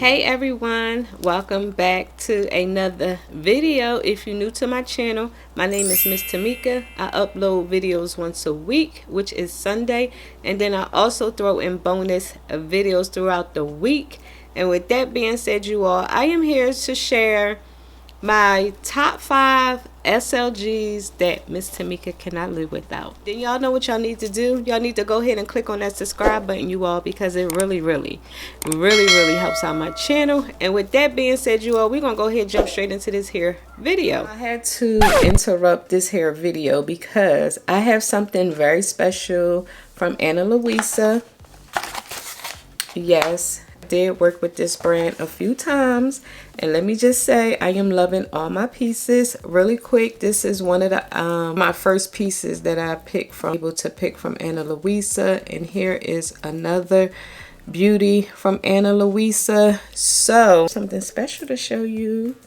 Hey everyone, welcome back to another video. If you're new to my channel, my name is Miss Tamika. I upload videos once a week, which is Sunday, and then I also throw in bonus videos throughout the week. And with that being said, you all, I am here to share my top 5 SLGs that Miss Tamika cannot live without. Then y'all know what y'all need to do. Y'all need to go ahead and click on that subscribe button, you all, because it really helps out my channel. And with that being said, you all, we're gonna go ahead and jump straight into this here video. I had to interrupt this here video because I have something very special from Luisa. Yes, I did work with this brand a few times, and let me just say I am loving all my pieces. Really quick, this is one of the my first pieces that I picked from Luisa, and here is another beauty from Luisa. So something special to show you.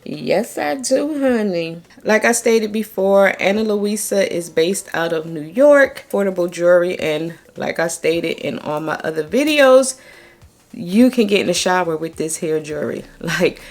Yes, I do, honey. Like I stated before, Luisa is based out of New York. Affordable jewelry, and like I stated in all my other videos, you can get in the shower with this hair jewelry. Like,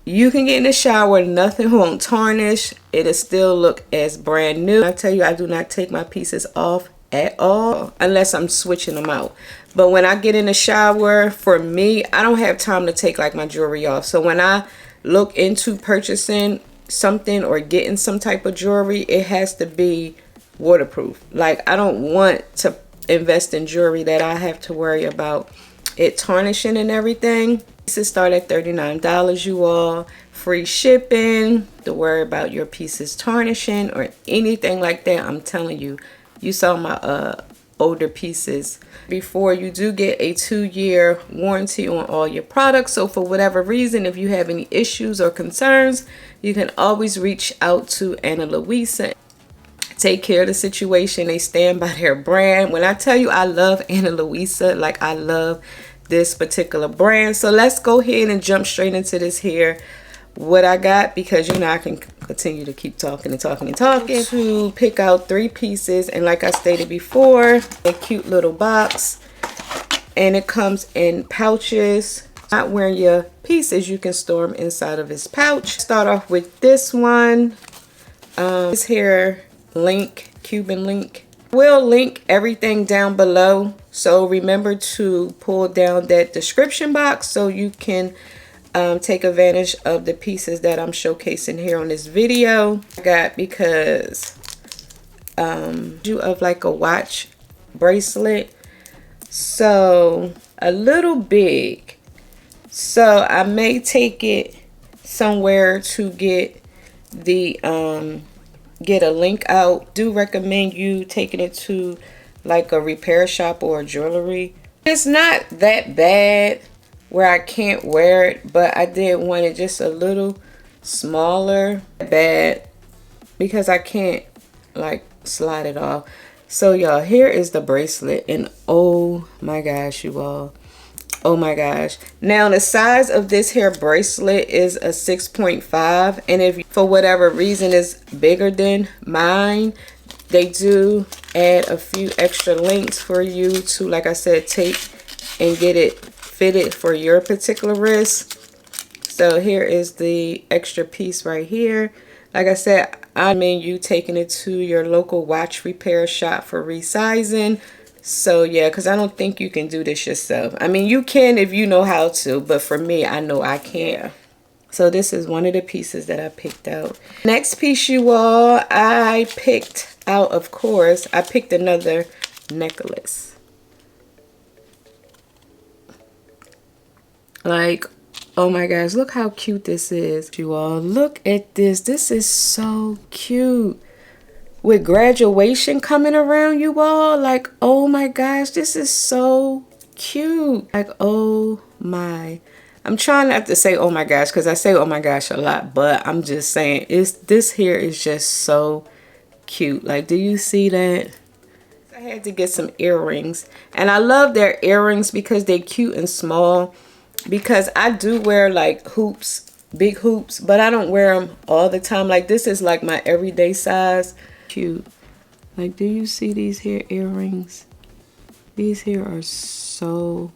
you can get in the shower, nothing won't tarnish. It'll still look as brand new. I tell you, I do not take my pieces off at all unless I'm switching them out. But when I get in the shower, for me, I don't have time to take like my jewelry off. So when I look into purchasing something or getting some type of jewelry, it has to be waterproof. Like, I don't want to invest in jewelry that I have to worry about it tarnishing and everything. Pieces start at $39, you all. Free shipping. Don't worry about your pieces tarnishing or anything like that. I'm telling you, you saw my older pieces before. You do get a 2-year warranty on all your products. So for whatever reason, if you have any issues or concerns, you can always reach out to Luisa. Take care of the situation. They stand by their brand. When I tell you I love Luisa, like I love this particular brand. So let's go ahead and jump straight into this here, what I got, because you know I can continue to keep talking and talking and talking. To pick out 3 pieces, and like I stated before, a cute little box, and it comes in pouches. Not wearing your pieces, you can store them inside of this pouch. Start off with this one. This here Cuban link. We'll link everything down below, so remember to pull down that description box so you can take advantage of the pieces that I'm showcasing here on this video. I got, because of like a watch bracelet, so a little big, so I may take it somewhere to get the get a link out. Do recommend you taking it to like a repair shop or a jewelry. It's not that bad where I can't wear it, but I did want it just a little smaller, bad, because I can't like slide it off. So y'all, here is the bracelet, and oh my gosh, you all, oh my gosh. Now the size of this hair bracelet is a 6.5, and if for whatever reason is bigger than mine, they do add a few extra links for you to, like I said, take and get it fitted for your particular wrist. So here is the extra piece right here. Like I said, I mean, you taking it to your local watch repair shop for resizing. So yeah, because I don't think you can do this yourself. I mean, you can if you know how to, but for me, I know I can't. So this is one of the pieces that I picked out. Next piece, you all, I picked out, of course, I picked another necklace. Like, oh my gosh, look how cute this is, you all. Look at this. This is so cute. With graduation coming around, you all, like, oh my gosh, this is so cute. Like, oh my, I'm trying not to say oh my gosh, because I say oh my gosh a lot, but I'm just saying, this here is just so cute. Like, do you see that? I had to get some earrings, and I love their earrings because they're cute and small, because I do wear like hoops, big hoops, but I don't wear them all the time. Like, this is like my everyday size. Cute. Like, do you see these here earrings? These here are so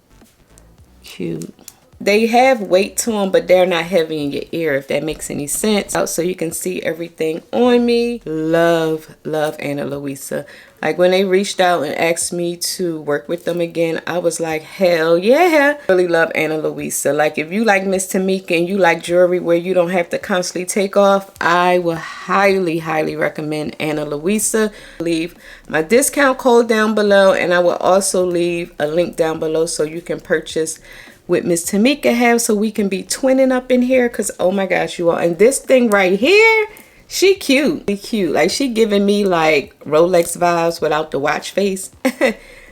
cute. They have weight to them, but they're not heavy in your ear, if that makes any sense. So you can see everything on me. Love Ana Luisa. Like when they reached out and asked me to work with them again, I was like, hell yeah. Really love Ana Luisa. Like if you like Miss Tamika and you like jewelry where you don't have to constantly take off, I will highly recommend Ana Luisa. Leave my discount code down below, and I will also leave a link down below so you can purchase with Miss Tamika have, so we can be twinning up in here. Because oh my gosh, you all, and this thing right here, she cute. Like she giving me like Rolex vibes without the watch face.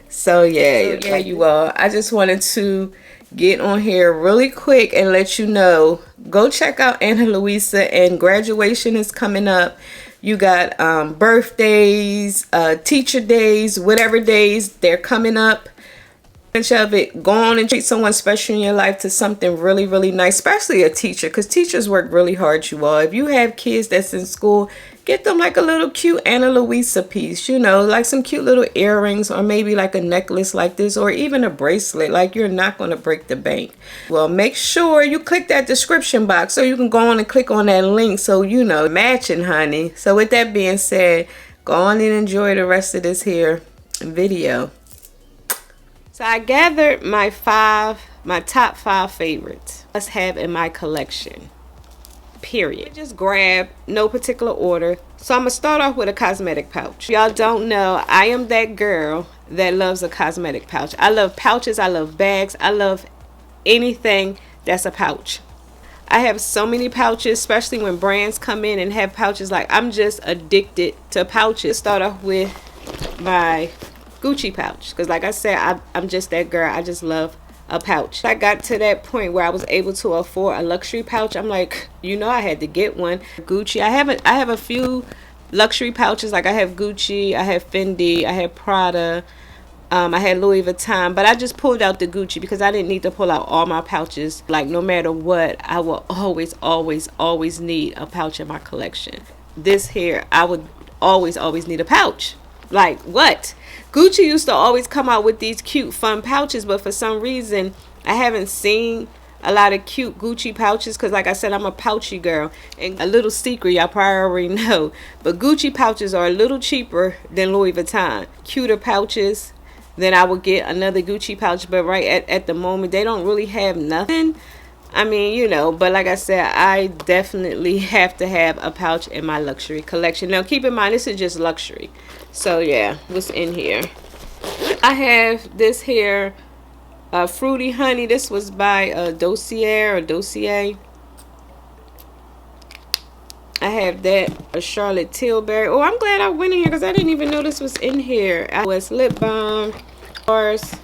So yeah, you all, I just wanted to get on here really quick and let you know, go check out Ana Luisa, and graduation is coming up. You got birthdays, teacher days, whatever days, they're coming up. Of it, go on and treat someone special in your life to something really nice, especially a teacher, because teachers work really hard, you all. If you have kids that's in school, get them like a little cute Ana Luisa piece, you know, like some cute little earrings, or maybe like a necklace like this, or even a bracelet. Like you're not going to break the bank. Well, make sure you click that description box so you can go on and click on that link, so you know, matching, honey. So with that being said, go on and enjoy the rest of this here video. So I gathered my top 5 favorites must have in my collection, period. Just grab, no particular order. So I'm gonna start off with a cosmetic pouch. Y'all don't know, I am that girl that loves a cosmetic pouch. I love pouches, I love bags, I love anything that's a pouch. I have so many pouches, especially when brands come in and have pouches. Like, I'm just addicted to pouches. Start off with my Gucci pouch, because like I said, I'm just that girl. I just love a pouch. I got to that point where I was able to afford a luxury pouch. I'm like, you know, I had to get one. Gucci, I have a few luxury pouches. Like I have Gucci, I have Fendi, I have Prada, I had Louis Vuitton, but I just pulled out the Gucci because I didn't need to pull out all my pouches. Like no matter what, I will always need a pouch in my collection. This here, I would always need a pouch. Like what? Gucci used to always come out with these cute fun pouches, but for some reason I haven't seen a lot of cute Gucci pouches, because like I said, I'm a pouchy girl. And a little secret, y'all probably already know, but Gucci pouches are a little cheaper than Louis Vuitton. Cuter pouches, then I would get another Gucci pouch, but right at the moment they don't really have nothing. I mean, you know, but like I said, I definitely have to have a pouch in my luxury collection. Now keep in mind, this is just luxury. So yeah, what's in here? I have this here, Fruity Honey. This was by Dossier. I have that, a Charlotte Tilbury. Oh, I'm glad I went in here because I didn't even know this was in here. I was lip balm, bars,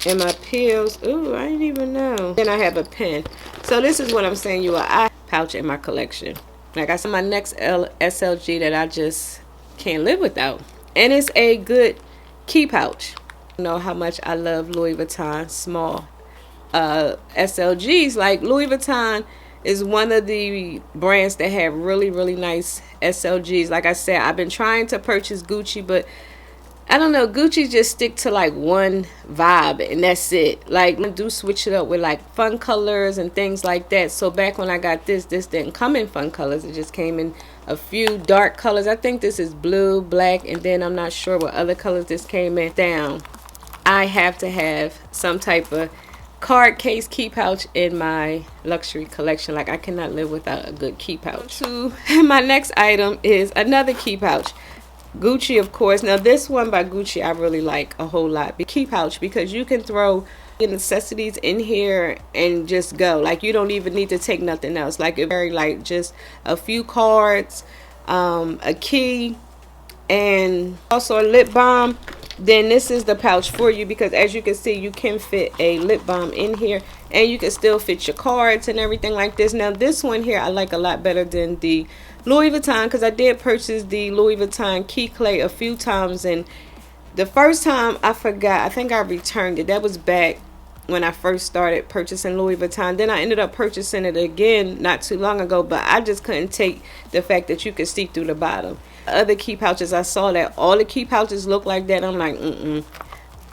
and my pills. Ooh, I didn't even know. Then I have a pen. So this is what I'm saying, you are. I pouch in my collection. Like I said, my next SLG that I just can't live without, and it's a good key pouch. You know how much I love Louis Vuitton small SLGs. Like Louis Vuitton is one of the brands that have really nice SLGs. Like I said, I've been trying to purchase Gucci, but I don't know, Gucci just stick to like one vibe and that's it. Like I do switch it up with like fun colors and things like that. So back when I got this didn't come in fun colors. It just came in a few dark colors. I think this is blue, black, and then I'm not sure what other colors this came in. Down, I have to have some type of card case key pouch in my luxury collection. Like I cannot live without a good key pouch. My next item is another key pouch. Gucci, of course. Now this one by Gucci I really like a whole lot. The key pouch, because you can throw your necessities in here and just go. Like you don't even need to take nothing else. Like it's very like just a few cards, a key, and also a lip balm. Then this is the pouch for you, because as you can see, you can fit a lip balm in here and you can still fit your cards and everything like this. Now this one here I like a lot better than the Louis Vuitton, because I did purchase the Louis Vuitton key clay a few times, and the first time I forgot, I think I returned it. That was back when I first started purchasing Louis Vuitton. Then I ended up purchasing it again not too long ago, but I just couldn't take the fact that you could see through the bottom. Other key pouches, I saw that all the key pouches look like that. I'm like,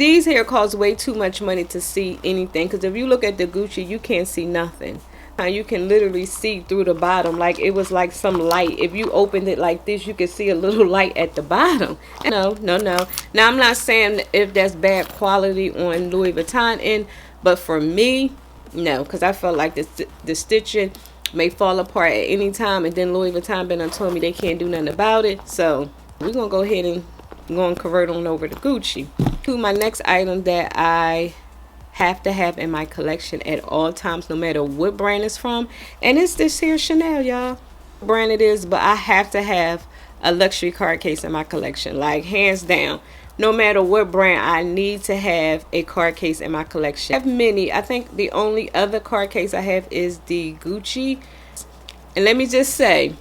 these here cost way too much money to see anything, because if you look at the Gucci, you can't see nothing. You can literally see through the bottom, like it was like some light. If you opened it like this, you could see a little light at the bottom. No. Now I'm not saying if that's bad quality on Louis Vuitton but for me, no, because I felt like the stitching may fall apart at any time, and then Louis Vuitton been told me they can't do nothing about it. So we're gonna go ahead and convert on over to Gucci. To my next item that I have to have in my collection at all times, no matter what brand it's from, and it's this here Chanel, y'all. Brand it is, but I have to have a luxury card case in my collection, like hands down. No matter what brand, I need to have a card case in my collection. I have many. I think the only other card case I have is the Gucci, and let me just say,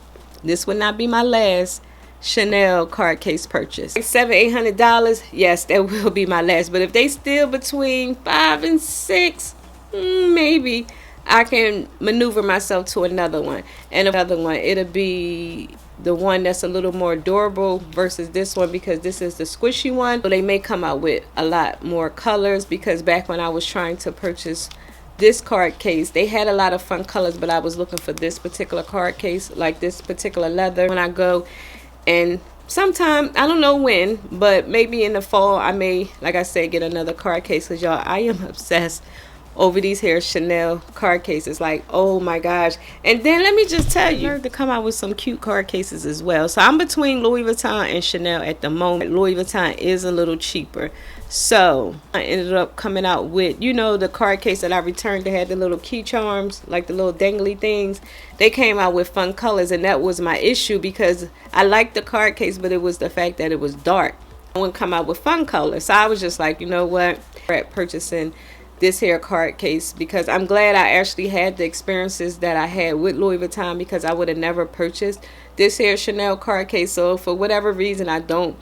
this would not be my last Chanel card case purchase. $700-800, yes, that will be my last. But if they still between $5 and $6, maybe I can maneuver myself to another one. And another one, it'll be the one that's a little more durable versus this one, because this is the squishy one. So they may come out with a lot more colors, because back when I was trying to purchase this card case, they had a lot of fun colors, but I was looking for this particular card case, like this particular leather. When I go, and sometime, I don't know when, but maybe in the fall, I may, like I said, get another card case, because y'all, I am obsessed over these here Chanel card cases. Like, oh my gosh. And then let me just tell you, to come out with some cute card cases as well. So I'm between Louis Vuitton and Chanel at the moment. Louis Vuitton is a little cheaper, so I ended up coming out with, you know, the card case that I returned. They had the little key charms, like the little dangly things. They came out with fun colors, and that was my issue, because I liked the card case, but it was the fact that it was dark. I wouldn't come out with fun colors. So I was just like, you know what, at purchasing this here card case, because I'm glad I actually had the experiences that I had with Louis Vuitton, because I would have never purchased this here Chanel card case. So for whatever reason I don't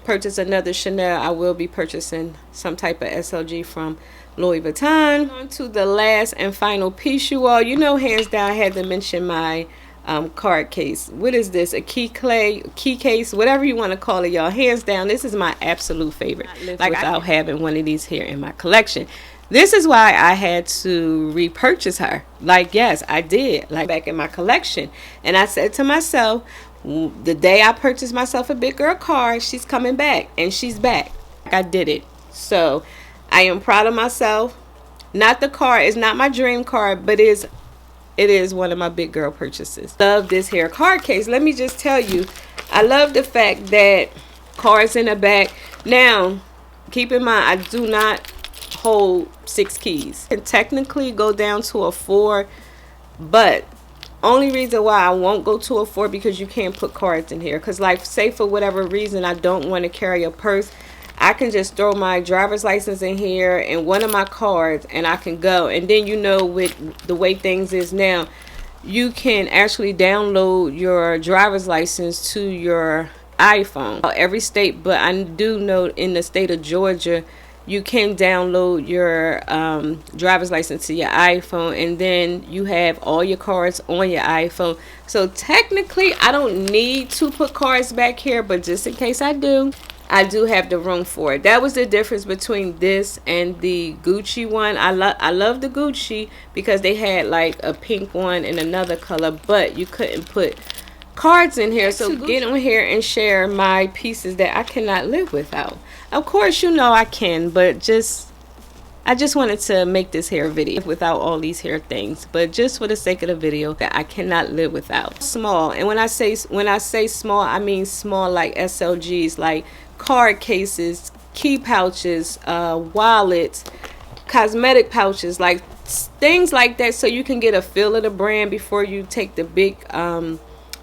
purchase another Chanel, I will be purchasing some type of SLG from Louis Vuitton. On to the last and final piece, you all. You know, hands down, I had to mention my card case. What is this? A key case, whatever you want to call it, y'all. Hands down, this is my absolute favorite. Like, without having one of these here in my collection. This is why I had to repurchase her. Like, yes, I did. Like, back in my collection. And I said to myself, the day I purchased myself a big girl card, she's coming back. And she's back. I did it. So I am proud of myself. Not the card. It's not my dream card, but it is one of my big girl purchases. Love this here card case. Let me just tell you, I love the fact that cards in the back. Now, keep in mind, I do not hold 6 keys. Can technically go down to a 4, but only reason why I won't go to a 4, because you can't put cards in here. Because, like, say for whatever reason I don't want to carry a purse, I can just throw my driver's license in here and one of my cards, and I can go. And then, you know, with the way things is now, you can actually download your driver's license to your iPhone. Every state, but I do know in the state of Georgia, you can download your driver's license to your iPhone, and then you have all your cards on your iPhone. So technically, I don't need to put cards back here, but just in case I do have the room for it. That was the difference between this and the Gucci one. I love the Gucci because they had like a pink one and another color, but you couldn't put cards in here. So get on here and share my pieces that I cannot live without. Of course, you know I can, but I just wanted to make this hair video without all these hair things, but just for the sake of the video, that I cannot live without. Small, and when I say small, I mean small, like SLGs, like card cases, key pouches, wallets, cosmetic pouches, like things like that, so you can get a feel of the brand before you take the big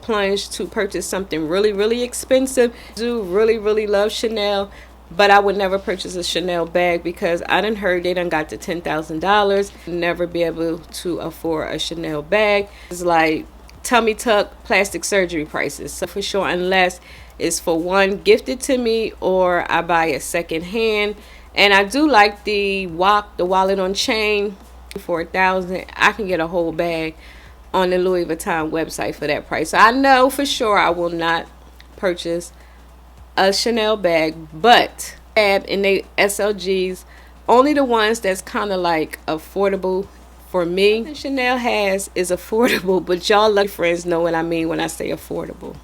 plunge to purchase something really expensive. I do really love Chanel, but I would never purchase a Chanel bag because I done heard they done got to $10,000. Never be able to afford a Chanel bag. It's like tummy tuck plastic surgery prices. So for sure, unless it's for one gifted to me or I buy it second hand. And I do like the WAP, the wallet on chain, for $1,000. I can get a whole bag on the Louis Vuitton website for that price. So I know for sure I will not purchase a Chanel bag, but And they SLGs, only the ones that's kind of like affordable for me. What Chanel has is affordable, but y'all lucky friends know what I mean when I say affordable.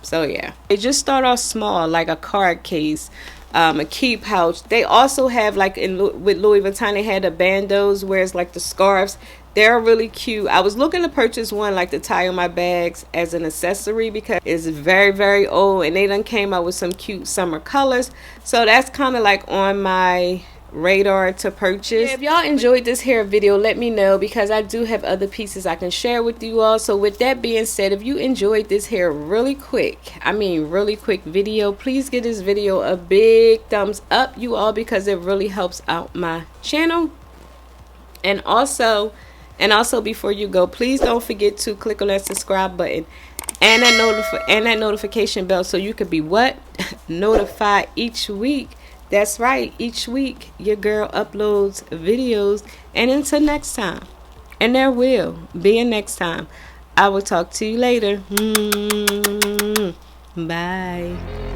So yeah, they just start off small, like a card case, a key pouch. They also have, like with Louis Vuitton, they had the bandos, where it's like the scarves. They're really cute. I was looking to purchase one like to tie on my bags as an accessory, because it's very, very old, and they done came out with some cute summer colors. So that's kind of like on my radar to purchase. If y'all enjoyed this hair video, let me know, because I do have other pieces I can share with you all. So with that being said, if you enjoyed this hair really quick video, please give this video a big thumbs up, you all, because it really helps out my channel. And also before you go, please don't forget to click on that subscribe button and that notification bell, so you could be what? Notified each week. That's right, each week your girl uploads videos. And until next time, and there will be a next time, I will talk to you later. Bye.